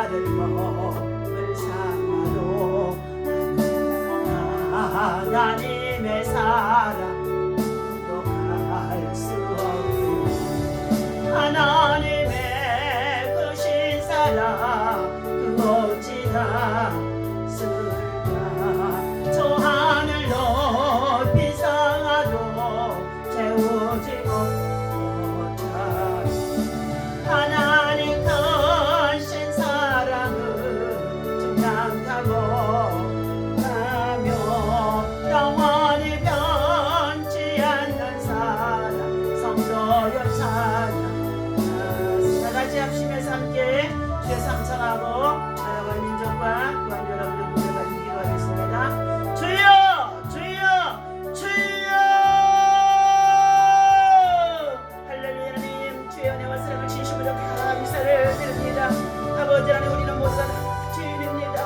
나를 먹을 사랑으로 하나님의 사랑으로 갈 수 없고 하나님의 그 신사랑 그 어찌나 쓸까 저 하늘 높이 상하도 채우지 못한 하나님 큰 신사랑을 증량하고 영원히 변치 않는 사랑 성도여 찬양 다같이 합심해서 함께 주의 상상하고 나라와 민족과 또한 여러분의 문제가 기도하겠습니다. 주여 주여 주여 할렐루야. 하나님 주의 은혜와 사랑을 진심으로 감사를 드립니다. 아버지 하나님 우리는 모두가 주인입니다.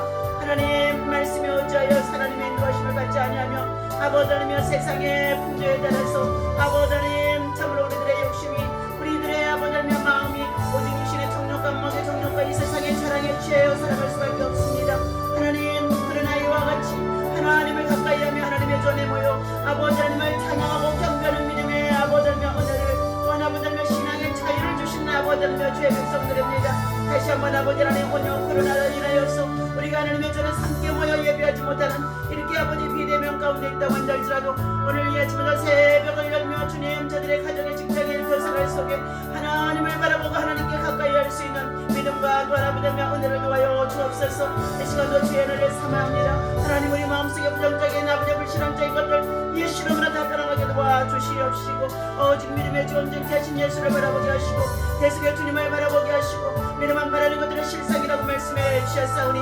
하나님 말씀에 의지하여 하나님의 인도하심을 받지 아니하며 아버지 하나님 세상의 풍조에 따라서 아버지 하나님 참으로 우리들의 욕심이 우리들의 아버지 하나님 마음이 오직 육신의 정욕과 몸의 정욕과 이 세상의 자랑에 취하여 살아갈 수밖에 없습니다. 하나님 그러나 이와 같이 하나님을 가까이하며 하나님의 전에 모여 아버지 하나님을 찬양하고 경배하는 믿음의 아버지 하나님의 은혜를 또한 아버지 하나님의 신앙의 자유를 주신 아버지 하나님의 주의 백성들입니다. 다시 한번 아버지 하나님 본영 코로나로 인하여서 우리가 하나님의 전에 함께 모여 예배하지 못하는 이렇게 아버지 비대면 가운데 있다고 한달지라도 오늘 이 아침부터 새벽을 열며 주님 저들의 가정의 직장의 그 생활 속에 하나님을 바라보고 하나님께 가까이 할 수 있는 믿음과 또 아버지의 은혜를 도와여 주옵소서. 이 시간도 주의 은혜를 삼아합니다. 하나님 우리 마음속에 부정적인 아버지의 불신앙적인 것들 예수님으로 다 떠나가게 도와주시옵시고 오직 믿음의 주 온전케 하신 예수를 바라보게 하시고 계속해 주님을 바라보게 하시고 믿음만 바라는 것들은 실상이라고 말씀해 주셨사오니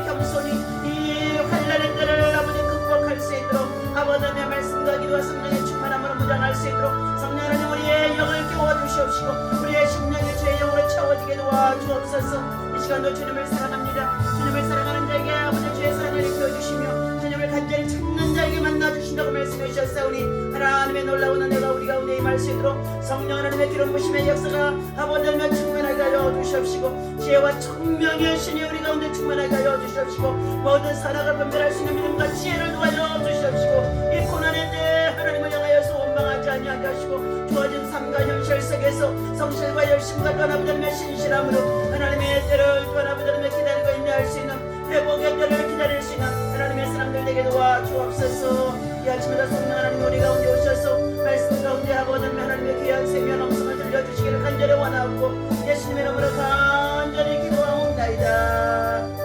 겸손히 이 환난의 때를 아버지 극복할 수 있도록 아버지의 말씀과 기도와 성령의 충만함으로 무장할 수 있도록 성령 하나님 우리의 영을 깨워주시옵시고 우리의 심령이 주의 영으로 채워지게 도와주옵소서. 이 시간도 주님을 사랑합니다. 주님을 사랑하는 자에게 아버지 주의 사랑을 입혀주시며 주님을 간절히 찾는 자에게 만나주신다고 말씀해 주셨사오니 하나님의 놀라운 은혜가 우리 가운데 임할 수 있도록 성령 하나님의 기름 부심의 역사가 아버지며 충만하게 하여 주시옵시고 지혜와 청명의 신이 우리 가운데 충만하게 하여 주시옵시고 모든 선악을 분별할 수 있는 믿음과 지혜를 도와줘 주시옵시고 이 고난의 때에 하나님을 향하여서 원망하지 아니하게 하시고 주어진 삶과 현실 속에서 성실과 열심과 또 아버지의 신실함으로 하나님의 때를 또 아버지의 기다리고 인내할 수 있는 회복의 때를 기다릴 수 있는 하나님의 사람들 되게 도와주옵소서. 이 아침마다 성령 하나님 우리 가운데 오셔서 말씀 가운데 아버지 하나님의 귀한 생명 음성을 들려주시기를 간절히 원하옵고 예수님의 이름으로 간절히 기도하옵나이다.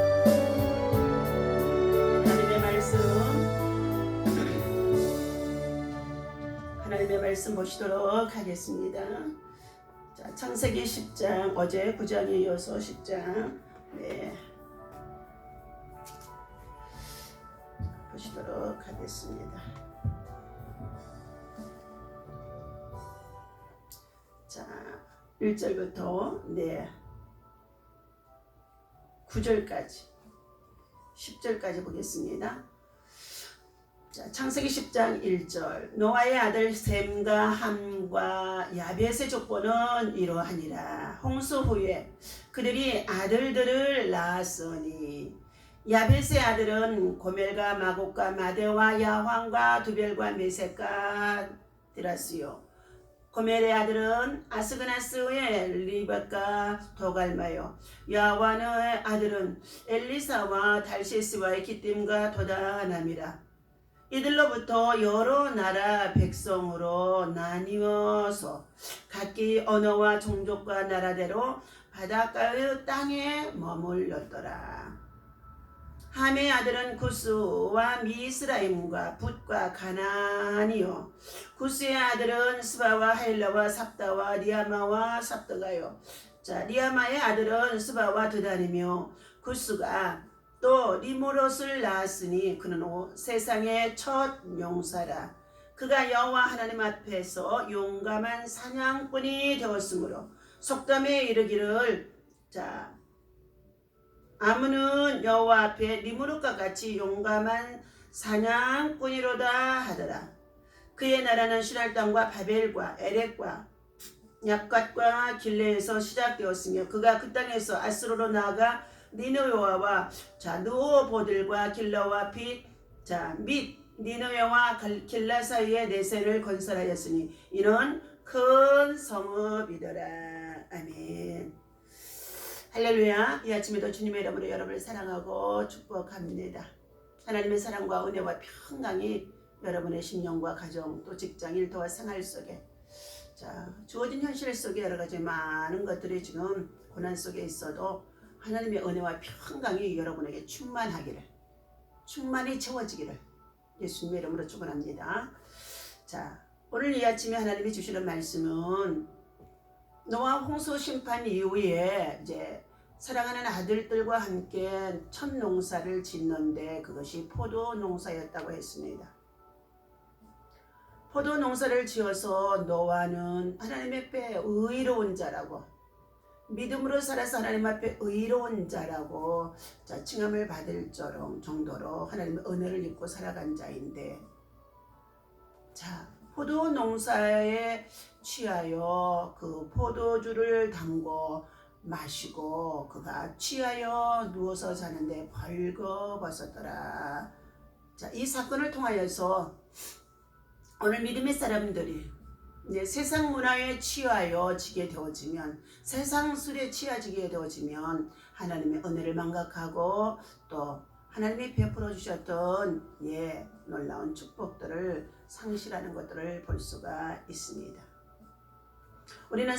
하나님의 말씀 보시도록 하겠습니다. 자, 창세기 10장 어제 9장에 이어서 10장 보시도록 하겠습니다. 자, 1절부터 9절까지 10절까지 보겠습니다. 자, 창세기 10장 1절 노아의 아들 셈과 함과 야벳의 족보는 이러하니라. 홍수 후에 그들이 아들들을 낳았으니 야벳의 아들은 고멜과 마곡과 마대와 야황과 두벨과 메섹과 디라스요. 고멜의 아들은 아스그나스의 리벳과 도갈마요. 야환의 아들은 엘리사와 달시스와의 기띔과 도다남이라. 이들로부터 여러 나라 백성으로 나뉘어서 각기 언어와 종족과 나라대로 바닷가의 땅에 머물렀더라. 함의 아들은 구스와 미스라임과 붓과 가나안이요. 구스의 아들은 스바와 헬라와 삽다와 리아마와 삽다가요. 자, 리아마의 아들은 스바와 드단이며 구스가 또 리모롯을 낳았으니 그는 세상의 첫 용사라. 그가 여호와 하나님 앞에서 용감한 사냥꾼이 되었으므로 속담에 이르기를 자 아므는 여호와 앞에 리모롯과 같이 용감한 사냥꾼이로다 하더라. 그의 나라는 시랄 땅과 바벨과 에렉과 약갓과 길레에서 시작되었으며 그가 그 땅에서 아스로로 나아가 니느웨와 느호보들과 길라와 및 니느웨와 길라 사이에 내센을 건설하였으니 이는 큰 성읍이더라. 아멘. 할렐루야. 이 아침에도 주님의 이름으로 여러분을 사랑하고 축복합니다. 하나님의 사랑과 은혜와 평강이 여러분의 심령과 가정 또 직장 일터와 생활 속에 주어진 현실 속에 여러 가지 많은 것들이 지금 고난 속에 있어도 하나님의 은혜와 평강이 여러분에게 충만히 채워지기를 예수님의 이름으로 축원합니다. 오늘 이 아침에 하나님이 주시는 말씀은 노아 홍수 심판 이후에 이제 사랑하는 아들들과 함께 첫 농사를 짓는데 그것이 포도 농사였다고 했습니다. 포도 농사를 지어서 노아는 하나님 앞에 의로운 자라고 믿음으로 살아서 하나님 앞에 의로운 자라고 칭함을 받을 정도로 하나님의 은혜를 입고 살아간 자인데 포도 농사에 취하여 그 포도주를 담고 마시고 그가 취하여 누워서 자는데 벌거벗었더라. 이 사건을 통하여서 오늘 믿음의 사람들이 이제 세상 문화에 취하여 지게 되어지면 세상 술에 취해지게 되어지면 하나님의 은혜를 망각하고 또 하나님이 베풀어 주셨던 놀라운 축복들을 상실하는 것들을 볼 수가 있습니다. 우리는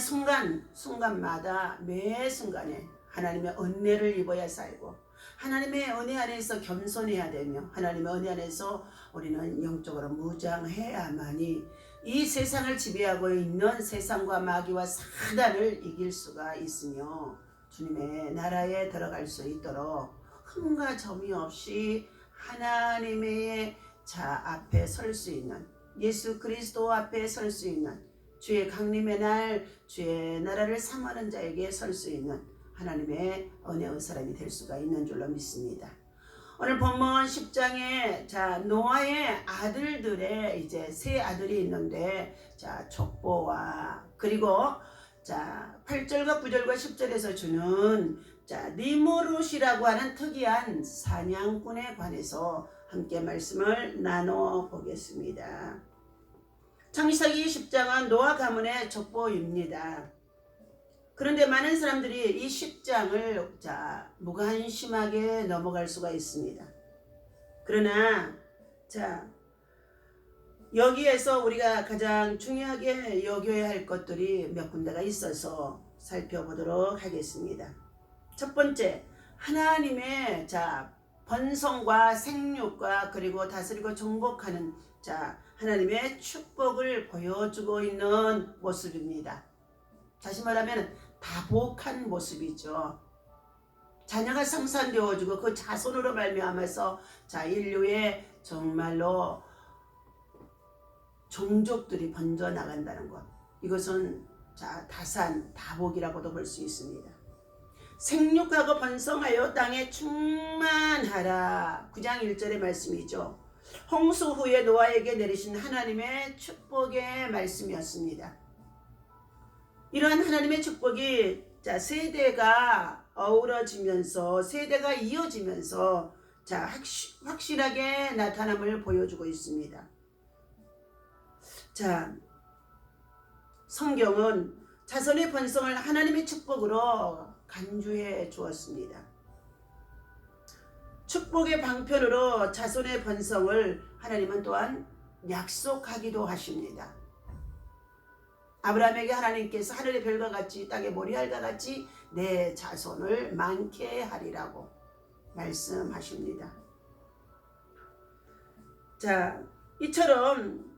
순간마다 매 순간에 하나님의 은혜를 입어야 살고 하나님의 은혜 안에서 겸손해야 되며 하나님의 은혜 안에서 우리는 영적으로 무장해야만이 이 세상을 지배하고 있는 세상과 마귀와 사단을 이길 수가 있으며 주님의 나라에 들어갈 수 있도록 흠과 점이 없이 하나님의 앞에 설 수 있는 예수 그리스도 앞에 설 수 있는 주의 강림의 날 주의 나라를 삼하는 자에게 설 수 있는 하나님의 은혜의 사람이 될 수가 있는 줄로 믿습니다. 오늘 본문 10장에 노아의 아들들의 이제 세 아들이 있는데 족보와 그리고 8절과 9절과 10절에서 주는 니무롯이라고 하는 특이한 사냥꾼에 관해서 함께 말씀을 나눠 보겠습니다. 창세기 10장은 노아 가문의 족보입니다. 그런데 많은 사람들이 이 10장을 무관심하게 넘어갈 수가 있습니다. 그러나 여기에서 우리가 가장 중요하게 여겨야 할 것들이 몇 군데가 있어서 살펴보도록 하겠습니다. 첫 번째, 하나님의 번성과 생육과 그리고 다스리고 정복하는 하나님의 축복을 보여주고 있는 모습입니다. 다시 말하면 다복한 모습이죠. 자녀가 생산되어지고 그 자손으로 말미암아서 인류의 정말로 종족들이 번져나간다는 것. 이것은 다복이라고도 볼 수 있습니다. 생육하고 번성하여 땅에 충만하라. 9장 1절의 말씀이죠. 홍수 후에 노아에게 내리신 하나님의 축복의 말씀이었습니다. 이러한 하나님의 축복이 세대가 어우러지면서 세대가 이어지면서 확실하게 나타남을 보여주고 있습니다. 성경은 자손의 번성을 하나님의 축복으로 간주해 주었습니다. 축복의 방편으로 자손의 번성을 하나님은 또한 약속하기도 하십니다. 아브라함에게 하나님께서 하늘의 별과 같이 땅의 모래알과 같이 내 자손을 많게 하리라고 말씀하십니다. 이처럼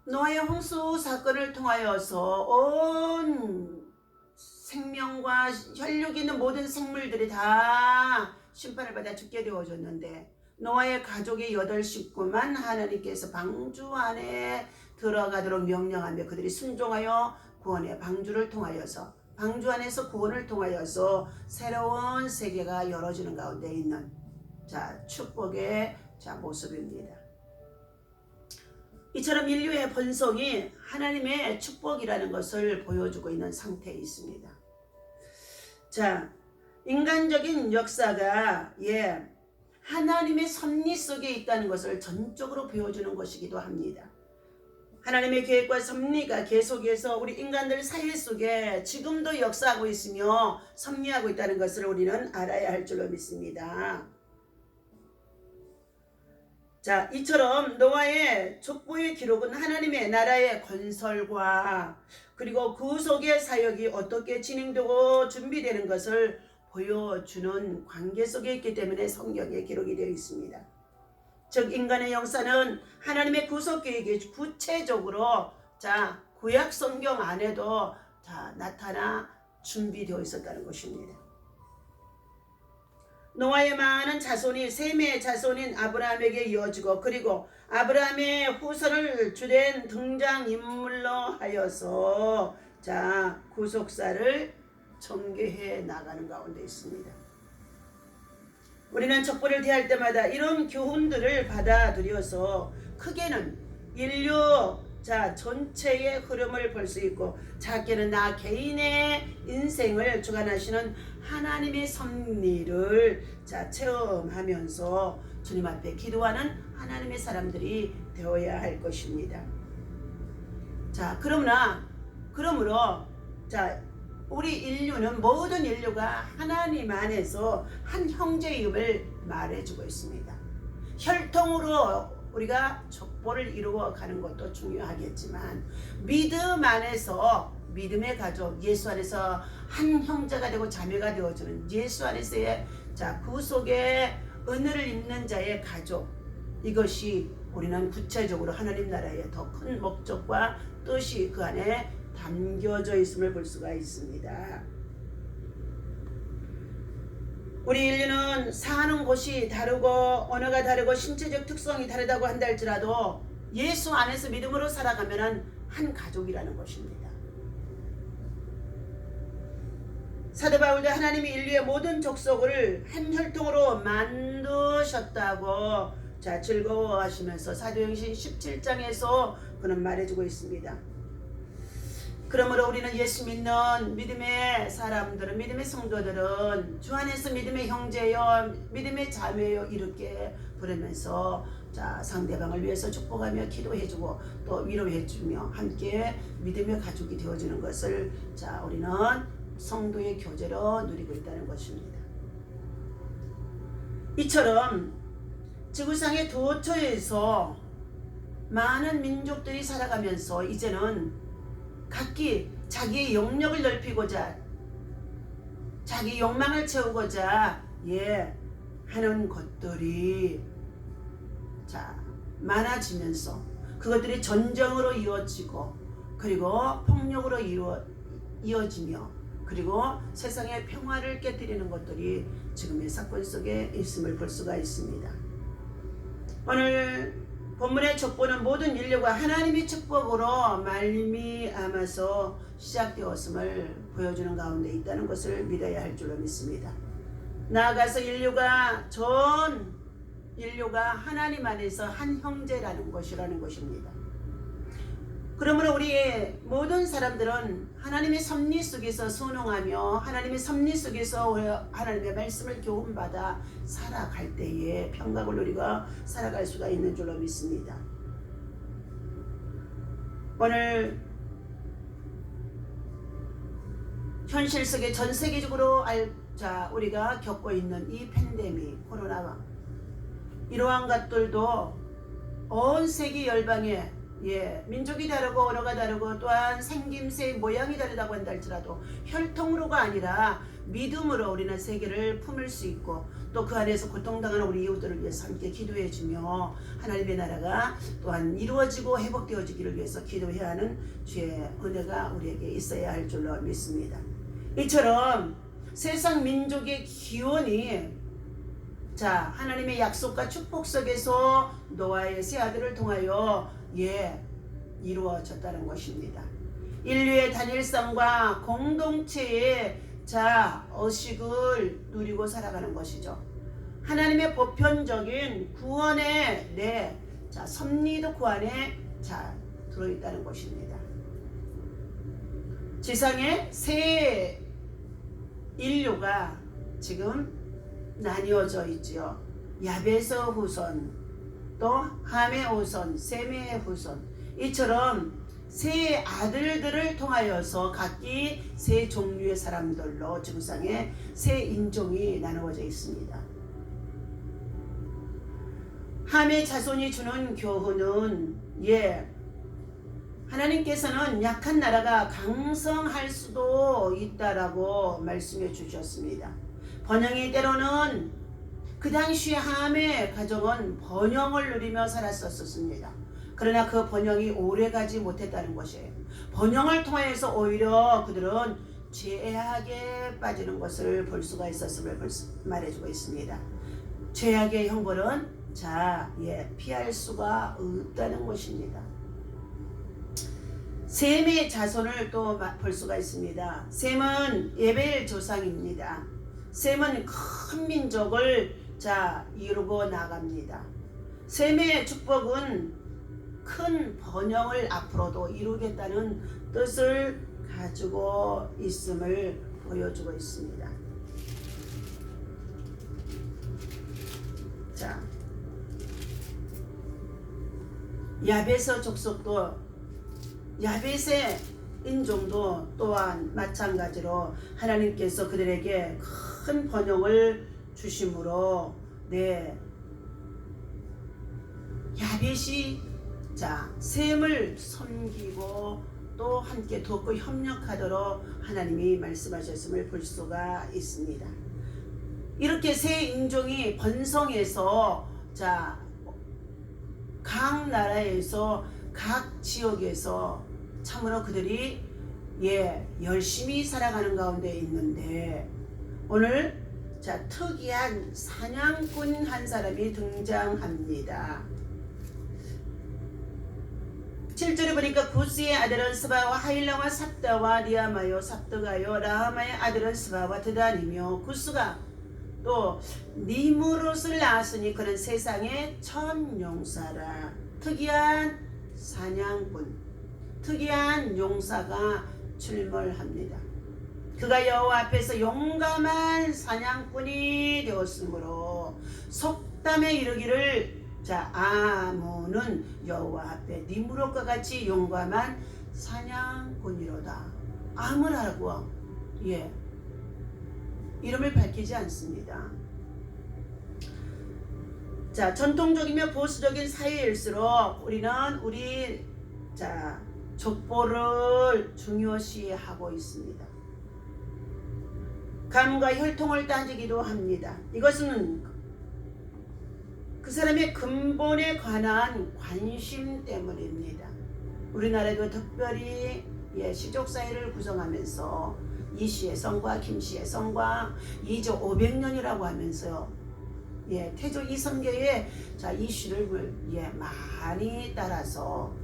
노아의 홍수 사건을 통하여서 온 생명과 혈육이 있는 모든 생물들이 다 심판을 받아 죽게 되어졌는데 노아의 가족의 8 식구만 하나님께서 방주 안에 들어가도록 명령하며 그들이 순종하여 구원의 방주를 통하여서 방주 안에서 구원을 통하여서 새로운 세계가 열어지는 가운데 있는 축복의 모습입니다. 이처럼 인류의 본성이 하나님의 축복이라는 것을 보여주고 있는 상태에 있습니다. 자, 인간적인 역사가 하나님의 섭리 속에 있다는 것을 전적으로 보여주는 것이기도 합니다. 하나님의 계획과 섭리가 계속해서 우리 인간들 사회 속에 지금도 역사하고 있으며 섭리하고 있다는 것을 우리는 알아야 할 줄로 믿습니다. 자, 이처럼 노아의 족보의 기록은 하나님의 나라의 건설과 그리고 그 속의 사역이 어떻게 진행되고 준비되는 것을 보여주는 관계 속에 있기 때문에 성경에 기록이 되어 있습니다. 즉 인간의 역사는 하나님의 구속 계획이 구체적으로 구약 성경 안에도 나타나 준비되어 있었다는 것입니다. 노아의 많은 자손이 셈의 자손인 아브라함에게 이어지고 그리고 아브라함의 후손을 주된 등장인물로 하여서 구속사를 전개해 나가는 가운데 있습니다. 우리는 족보를 대할 때마다 이런 교훈들을 받아들여서 크게는 인류 전체의 흐름을 볼 수 있고 작게는 나 개인의 인생을 주관하시는 하나님의 섭리를 체험하면서 주님 앞에 기도하는 하나님의 사람들이 되어야 할 것입니다. 그러므로 우리 인류는 모든 인류가 하나님 안에서 한 형제임을 말해주고 있습니다. 혈통으로 우리가 족보를 이루어 가는 것도 중요하겠지만 믿음 안에서 믿음의 가족, 예수 안에서 한 형제가 되고 자매가 되어주는 예수 안에서의 구속의 은혜를 입는 자의 가족, 이것이 우리는 구체적으로 하나님 나라의 더 큰 목적과 뜻이 그 안에 담겨져 있음을 볼 수가 있습니다. 우리 인류는 사는 곳이 다르고 언어가 다르고 신체적 특성이 다르다고 한다 할지라도 예수 안에서 믿음으로 살아가면 한 가족이라는 것입니다. 사도 바울도 하나님이 인류의 모든 족속을 한 혈통으로 만드셨다고 즐거워하시면서 사도행전 17장에서 그는 말해주고 있습니다. 그러므로 우리는 예수 믿는 믿음의 사람들은, 믿음의 성도들은 주 안에서 믿음의 형제요 믿음의 자매요 이렇게 부르면서 상대방을 위해서 축복하며 기도해주고 또 위로해주며 함께 믿음의 가족이 되어주는 것을 우리는 성도의 교제로 누리고 있다는 것입니다. 이처럼 지구상의 도처에서 많은 민족들이 살아가면서 이제는 각기 자기의 영역을 넓히고자 자기 욕망을 채우고자 하는 것들이 많아지면서 그것들이 전쟁으로 이어지고 그리고 폭력으로 이어지며 그리고 세상의 평화를 깨뜨리는 것들이 지금의 사건 속에 있음을 볼 수가 있습니다. 오늘 본문의 족보는 모든 인류가 하나님의 축복으로 말미암아서 시작되었음을 보여주는 가운데 있다는 것을 믿어야 할 줄로 믿습니다. 나아가서 전 인류가 하나님 안에서 한 형제라는 것입니다. 그러므로 우리 모든 사람들은 하나님의 섭리 속에서 순응하며 하나님의 섭리 속에서 하나님의 말씀을 교훈받아 살아갈 때에 평강을 누리고 살아갈 수가 있는 줄로 믿습니다. 오늘 현실 속에 전 세계적으로 우리가 겪고 있는 이 팬데믹 코로나와 이러한 것들도 온 세계 열방에 민족이 다르고 언어가 다르고 또한 생김새 모양이 다르다고 한다 할지라도 혈통으로가 아니라 믿음으로 우리는 세계를 품을 수 있고 또 그 안에서 고통당하는 우리 이웃들을 위해서 함께 기도해주며 하나님의 나라가 또한 이루어지고 회복되어지기를 위해서 기도해야 하는 주의 은혜가 우리에게 있어야 할 줄로 믿습니다. 이처럼 세상 민족의 기원이 하나님의 약속과 축복 속에서 노아의 세 아들을 통하여 이루어졌다는 것입니다. 인류의 단일성과 공동체의 의식을 누리고 살아가는 것이죠. 하나님의 보편적인 구원의 섭리도 그 안에 자 들어있다는 것입니다. 지상에 새 인류가 지금 나뉘어져 있지요. 야베스 후손, 또 함의 후손, 셈의 후손, 이처럼 세 아들들을 통하여서 각기 세 종류의 사람들로 지구상에 세 인종이 나누어져 있습니다. 함의 자손이 주는 교훈은 하나님께서는 약한 나라가 강성할 수도 있다라고 말씀해 주셨습니다. 번영이 때로는 그 당시 함의 가정은 번영을 누리며 살았었습니다. 그러나 그 번영이 오래가지 못했다는 것이에요. 번영을 통하여서 오히려 그들은 죄악에 빠지는 것을 볼 수가 있었음을 말해주고 있습니다. 죄악의 형벌은 피할 수가 없다는 것입니다. 셈의 자손을 또 볼 수가 있습니다. 셈은 예벨 조상입니다. 셈은 큰 민족을 이루고 나갑니다. 셈의 축복은 큰 번영을 앞으로도 이루겠다는 뜻을 가지고 있음을 보여주고 있습니다. 야베스 족속도, 야벳의 인종도 또한 마찬가지로 하나님께서 그들에게 큰 번영을 주심으로 야벳이 셈을 섬기고 또 함께 돕고 협력하도록 하나님이 말씀하셨음을 볼 수가 있습니다. 이렇게 세 인종이 번성해서 각 나라에서 각 지역에서 참으로 그들이 열심히 살아가는 가운데 있는데, 오늘 특이한 사냥꾼 한 사람이 등장합니다. 7절에 보니까 구스의 아들은 스바와 하일라와 삽다와 리아마요 삽드가요 라하마의 아들은 스바와 드단이며, 구스가 또 니무롯을 낳았으니 그는 세상의 첫 용사라. 특이한 사냥꾼, 특이한 용사가 출몰합니다. 그가 여호와 앞에서 용감한 사냥꾼이 되었으므로 속담에 이르기를 아몬은 여호와 앞에 니무롯과 같이 용감한 사냥꾼이로다. 아몬하고 이름을 밝히지 않습니다. 전통적이며 보수적인 사회일수록 우리는 우리 족보를 중요시하고 있습니다. 감과 혈통을 따지기도 합니다. 이것은 그 사람의 근본에 관한 관심 때문입니다. 우리나라도 특별히 시족사회를 구성하면서 이씨의 성과 김씨의 성과 2조 500년이라고 하면서요, 태조 이성계의 이씨를 많이 따라서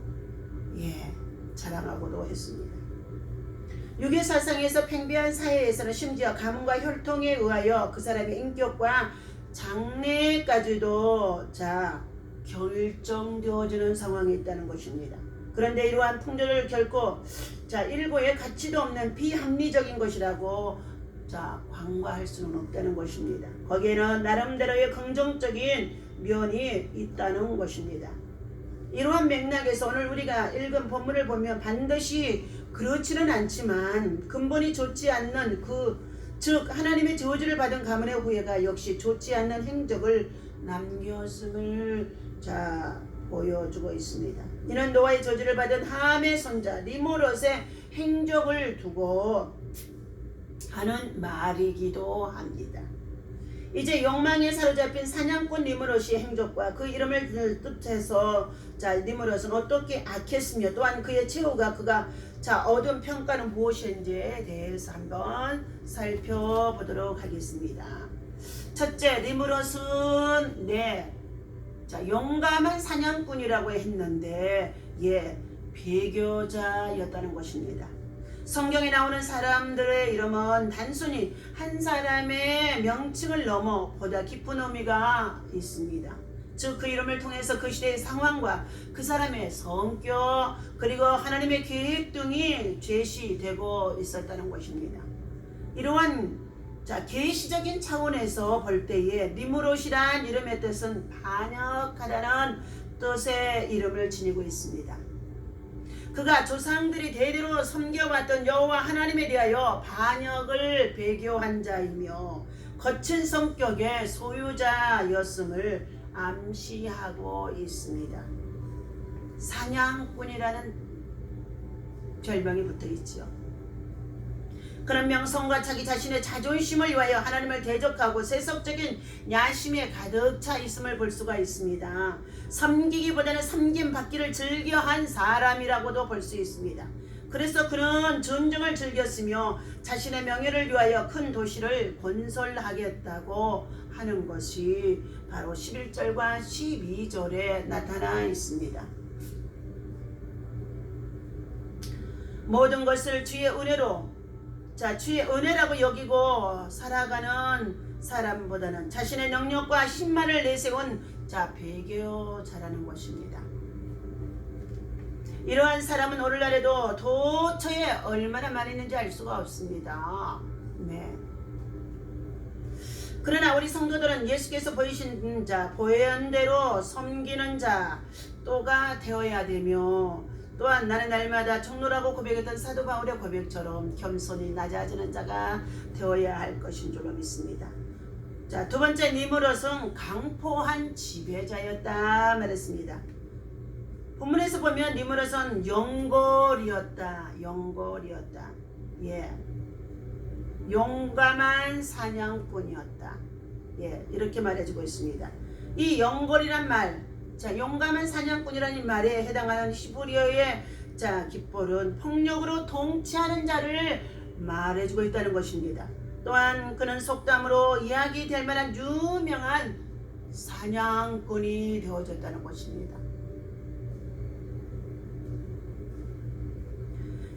자랑하고도 했습니다. 유교사상에서 팽배한 사회에서는 심지어 가문과 혈통에 의하여 그 사람의 인격과 장래까지도 결정되어지는 상황이 있다는 것입니다. 그런데 이러한 풍조를 결코 일고의 가치도 없는 비합리적인 것이라고 광고할 수는 없다는 것입니다. 거기에는 나름대로의 긍정적인 면이 있다는 것입니다. 이러한 맥락에서 오늘 우리가 읽은 본문을 보면 반드시 그렇지는 않지만 근본이 좋지 않는 즉 하나님의 저주를 받은 가문의 후예가 역시 좋지 않는 행적을 남겼음을 보여주고 있습니다. 이는 노아의 저주를 받은 함의 손자 니무롯의 행적을 두고 하는 말이기도 합니다. 이제 욕망에 사로잡힌 사냥꾼 니무롯의 행적과 그 이름을 뜻해서 니무롯은 어떻게 악했으며 또한 그의 최후가 그가 얻은 평가는 무엇인지에 대해서 한번 살펴보도록 하겠습니다. 첫째, 니무롯은 용감한 사냥꾼이라고 했는데 배교자였다는 것입니다. 성경에 나오는 사람들의 이름은 단순히 한 사람의 명칭을 넘어 보다 깊은 의미가 있습니다. 즉 그 이름을 통해서 그 시대의 상황과 그 사람의 성격 그리고 하나님의 계획 등이 제시되고 있었다는 것입니다. 이러한 계시적인 차원에서 볼 때에 니므롯이란 이름의 뜻은 반역하다는 뜻의 이름을 지니고 있습니다. 그가 조상들이 대대로 섬겨왔던 여호와 하나님에 대하여 반역을 배교한 자이며 거친 성격의 소유자였음을 암시하고 있습니다. 사냥꾼이라는 별명이 붙어 있지요. 그런 명성과 자기 자신의 자존심을 위하여 하나님을 대적하고 세속적인 야심에 가득 차 있음을 볼 수가 있습니다. 섬기기보다는 섬김받기를 즐겨한 사람이라고도 볼 수 있습니다. 그래서 그런 전쟁을 즐겼으며 자신의 명예를 위하여 큰 도시를 건설하겠다고 하는 것이 바로 11절과 12절에 나타나 있습니다. 모든 것을 주의 은혜로 주의 은혜라고 여기고 살아가는 사람보다는 자신의 능력과 힘만을 내세운 배교자라는 것입니다. 이러한 사람은 오늘날에도 도처에 얼마나 많이 있는지 알 수가 없습니다. 네. 그러나 우리 성도들은 예수께서 보이신 보현대로 섬기는 자가 되어야 되며, 또한 나는 날마다 총로라고 고백했던 사도 바울의 고백처럼 겸손히 낮아지는 자가 되어야 할 것인 줄로 믿습니다. 두 번째, 니므롯은 강포한 지배자였다 말했습니다. 본문에서 보면 니므롯은 영골이었다. 예. 용감한 사냥꾼이었다. 예, 이렇게 말해주고 있습니다. 이 영골이란 말, 용감한 사냥꾼이라는 말에 해당하는 히브리어의 깃볼은 폭력으로 통치하는 자를 말해주고 있다는 것입니다. 또한 그는 속담으로 이야기될 만한 유명한 사냥꾼이 되어졌다는 것입니다.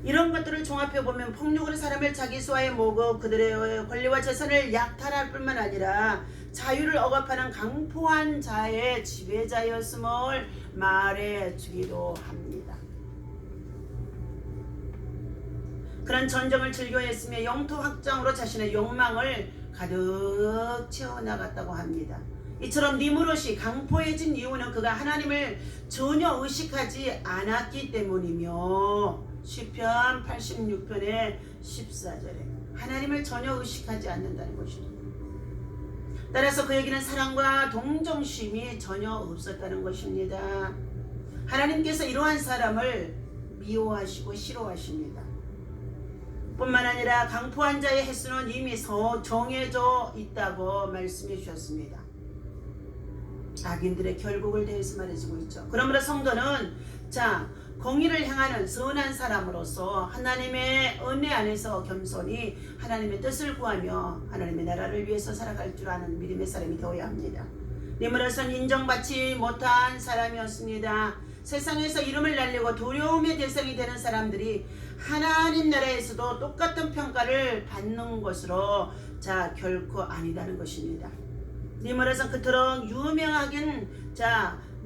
이런 것들을 종합해보면 폭력으로 사람을 자기 수하에 모으고 그들의 권리와 재산을 약탈할 뿐만 아니라 자유를 억압하는 강포한 자의 지배자였음을 말해주기도 합니다. 그런 전쟁을 즐겨했으며 영토 확장으로 자신의 욕망을 가득 채워나갔다고 합니다. 이처럼 니므롯이 강포해진 이유는 그가 하나님을 전혀 의식하지 않았기 때문이며, 시편 86편의 14절에 하나님을 전혀 의식하지 않는다는 것입니다. 따라서 그에게는 사랑과 동정심이 전혀 없었다는 것입니다. 하나님께서 이러한 사람을 미워하시고 싫어하십니다. 뿐만 아니라 강포한 자의 횟수는 이미 정해져 있다고 말씀해 주셨습니다. 악인들의 결국을 대해서 말해주고 있죠. 그러므로 성도는 공의를 행하는 선한 사람으로서 하나님의 은혜 안에서 겸손히 하나님의 뜻을 구하며 하나님의 나라를 위해서 살아갈 줄 아는 믿음의 사람이 되어야 합니다. 니므롯은 인정받지 못한 사람이었습니다. 세상에서 이름을 날리고 두려움의 대상이 되는 사람들이 하나님 나라에서도 똑같은 평가를 받는 것으로 결코 아니다는 것입니다. 니므롯은 그토록 유명하긴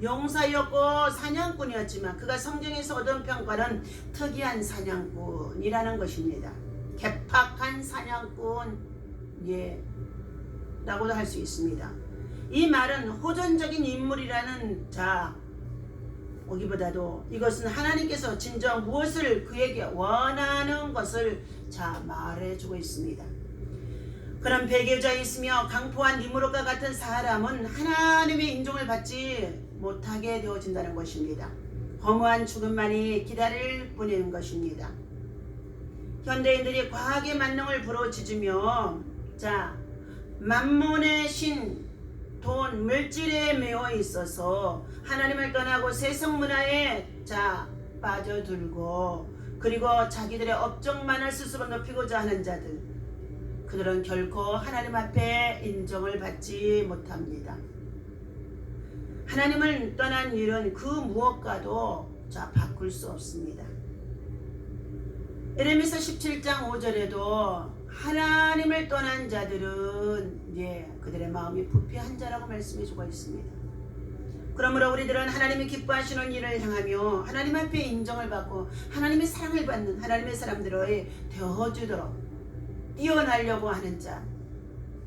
용사였고 사냥꾼이었지만 그가 성경에서 얻은 평가는 특이한 사냥꾼이라는 것입니다. 개팍한 사냥꾼, 라고도 할 수 있습니다. 이 말은 호전적인 인물이라는 오기보다도 이것은 하나님께서 진정 무엇을 그에게 원하는 것을 말해주고 있습니다. 그런 배교자에 있으며 강포한 니므롯과 같은 사람은 하나님의 인정을 받지 못하게 되어진다는 것입니다. 허무한 죽음만이 기다릴 뿐인 것입니다. 현대인들이 과학의 만능을 부러지으며 만몬의 신, 돈, 물질에 매여 있어서 하나님을 떠나고 세속 문화에 빠져들고, 그리고 자기들의 업적만을 스스로 높이고자 하는 자들, 그들은 결코 하나님 앞에 인정을 받지 못합니다. 하나님을 떠난 일은 그 무엇과도 바꿀 수 없습니다. 에레미야 17장 5절에도 하나님을 떠난 자들은 그들의 마음이 부패한 자라고 말씀해주고 있습니다. 그러므로 우리들은 하나님이 기뻐하시는 일을 향하며 하나님 앞에 인정을 받고 하나님의 사랑을 받는 하나님의 사람들의 되어주도록 뛰어나려고 하는 자,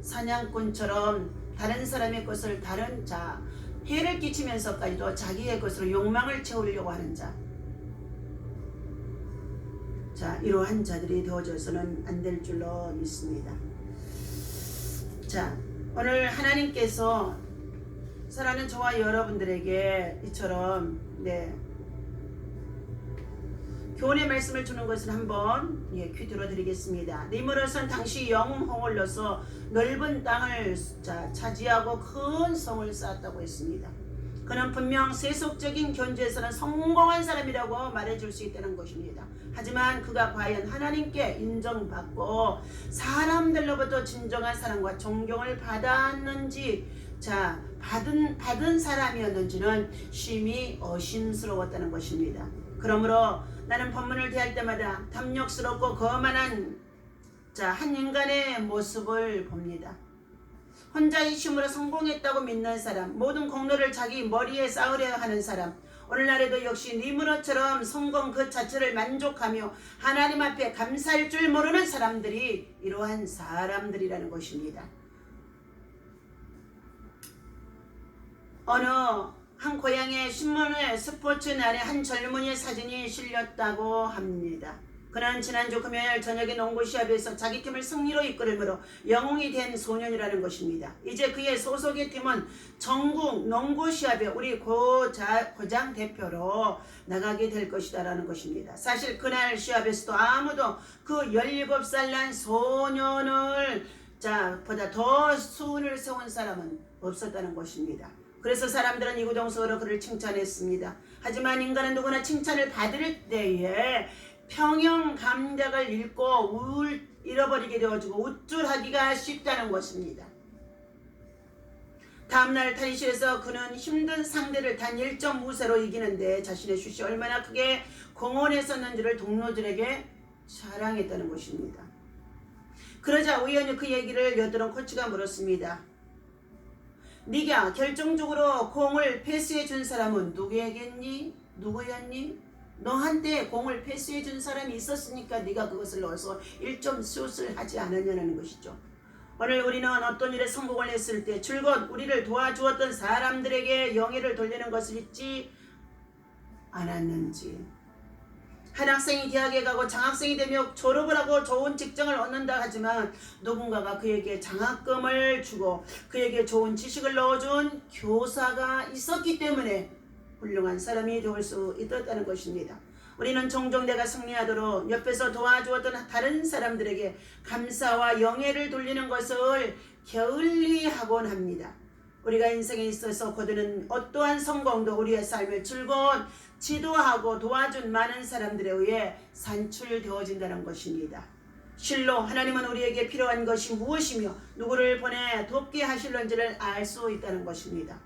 사냥꾼처럼 다른 사람의 것을 다른 자, 해를 끼치면서까지도 자기의 것으로 욕망을 채우려고 하는 자, 이러한 자들이 되어져서는 안 될 줄로 믿습니다. 자, 오늘 하나님께서 사랑하는 저와 여러분들에게 이처럼 교훈의 말씀을 주는 것을 한번 퀴즈로 드리겠습니다. 니므롯은 당시 영웅을 넣어서 넓은 땅을 차지하고 큰 성을 쌓았다고 했습니다. 그는 분명 세속적인 견주에서는 성공한 사람이라고 말해줄 수 있다는 것입니다. 하지만 그가 과연 하나님께 인정받고 사람들로부터 진정한 사랑과 존경을 받았는지, 받은 사람이었는지는 심히 의심스러웠다는 것입니다. 그러므로 나는 본문을 대할 때마다 탐욕스럽고 거만한 한 인간의 모습을 봅니다. 혼자의 힘으로 성공했다고 믿는 사람, 모든 공로를 자기 머리에 쌓으려 하는 사람, 오늘날에도 역시 니므롯처럼 성공 그 자체를 만족하며 하나님 앞에 감사할 줄 모르는 사람들이 이러한 사람들이라는 것입니다. 어느 한 고향의 신문에 스포츠날에 한 젊은이의 사진이 실렸다고 합니다. 그는 지난주 금요일 저녁에 농구 시합에서 자기 팀을 승리로 이끌므로 영웅이 된 소년이라는 것입니다. 이제 그의 소속의 팀은 전국 농구 시합에 우리 고장 대표로 나가게 될 것이다라는 것입니다. 사실 그날 시합에서도 아무도 그 17살 난 소년을 보다 더 수운을 세운 사람은 없었다는 것입니다. 그래서 사람들은 이구동성으로 그를 칭찬했습니다. 하지만 인간은 누구나 칭찬을 받을 때에 평형 감각을 잃고 잃어버리게 되어지고 우쭐하기가 쉽다는 것입니다. 다음날 탈의실에서 그는 힘든 상대를 단 1.5세로 이기는데 자신의 슛이 얼마나 크게 공헌했었는지를 동료들에게 자랑했다는 것입니다. 그러자 우연히 그 얘기를 엿들은 코치가 물었습니다. 네가 결정적으로 공을 패스해 준 사람은 누구였니? 너한테 공을 패스해 준 사람이 있었으니까 네가 그것을 넣어서 1점 슛을 하지 않았냐는 것이죠. 오늘 우리는 어떤 일에 성공을 했을 때 줄곧 우리를 도와주었던 사람들에게 영예를 돌리는 것을 잊지 않았는지, 한 학생이 대학에 가고 장학생이 되며 졸업을 하고 좋은 직장을 얻는다 하지만 누군가가 그에게 장학금을 주고 그에게 좋은 지식을 넣어준 교사가 있었기 때문에 훌륭한 사람이 될 수 있었다는 것입니다. 우리는 종종 내가 승리하도록 옆에서 도와주었던 다른 사람들에게 감사와 영예를 돌리는 것을 게을리하곤 합니다. 우리가 인생에 있어서 거두는 어떠한 성공도 우리의 삶을 즐거운 지도하고 도와준 많은 사람들에 의해 산출되어진다는 것입니다. 실로 하나님은 우리에게 필요한 것이 무엇이며 누구를 보내 돕게 하실런지를 알 수 있다는 것입니다.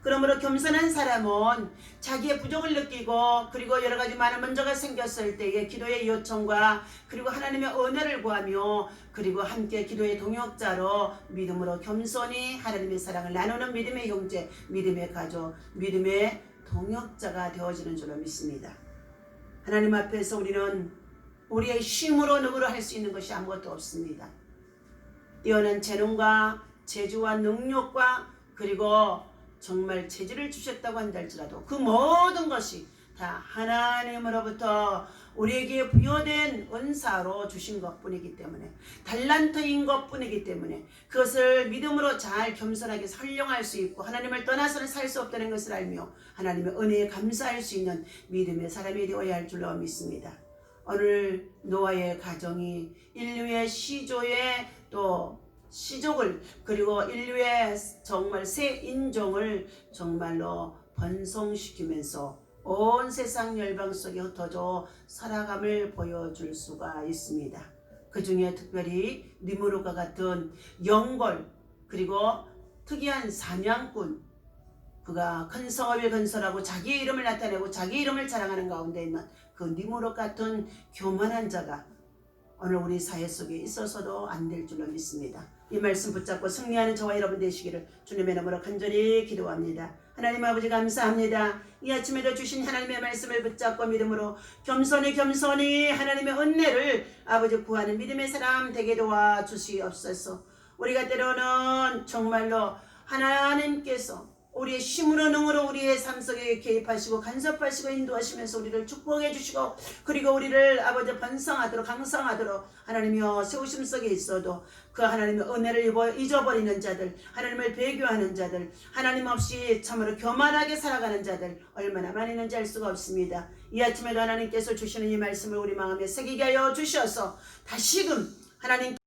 그러므로 겸손한 사람은 자기의 부족을 느끼고 그리고 여러 가지 많은 문제가 생겼을 때의 기도의 요청과 그리고 하나님의 은혜를 구하며 그리고 함께 기도의 동역자로 믿음으로 겸손히 하나님의 사랑을 나누는 믿음의 형제, 믿음의 가족, 믿음의 동역자가 되어지는 줄로 믿습니다. 하나님 앞에서 우리는 우리의 힘으로 누구를 할 수 있는 것이 아무것도 없습니다. 뛰어난 재능과 재주와 능력과 그리고 정말 재질을 주셨다고 한달지라도 그 모든 것이 다 하나님으로부터 우리에게 부여된 은사로 주신 것뿐이기 때문에, 달란트인 것뿐이기 때문에 그것을 믿음으로 잘 겸손하게 활용할 수 있고 하나님을 떠나서는 살 수 없다는 것을 알며 하나님의 은혜에 감사할 수 있는 믿음의 사람이 되어야 할 줄로 믿습니다. 오늘 노아의 가정이 인류의 시조의 또 시족을 그리고 인류의 정말 새 인종을 정말로 번성시키면서 온 세상 열방 속에 흩어져 살아감을 보여줄 수가 있습니다. 그 중에 특별히 니므롯과 같은 영골 그리고 특이한 사냥꾼, 그가 큰 성읍을 건설하고 자기의 이름을 나타내고 자기 이름을 자랑하는 가운데 있는 그 니므롯 같은 교만한 자가 오늘 우리 사회 속에 있어서도 안 될 줄로 믿습니다. 이 말씀 붙잡고 승리하는 저와 여러분 되시기를 주님의 이름으로 간절히 기도합니다. 하나님 아버지 감사합니다. 이 아침에도 주신 하나님의 말씀을 붙잡고 믿음으로 겸손히 하나님의 은혜를 아버지 구하는 믿음의 사람 되게 도와주시옵소서. 우리가 때로는 정말로 하나님께서 우리의 힘으로 능으로 우리의 삶 속에 개입하시고 간섭하시고 인도하시면서 우리를 축복해 주시고 그리고 우리를 아버지 번성하도록 강성하도록 하나님이여 세우심 속에 있어도 그 하나님의 은혜를 잊어버리는 자들, 하나님을 배교하는 자들, 하나님 없이 참으로 교만하게 살아가는 자들 얼마나 많이 있는지 알 수가 없습니다. 이 아침에도 하나님께서 주시는 이 말씀을 우리 마음에 새기게 하여 주셔서 다시금 하나님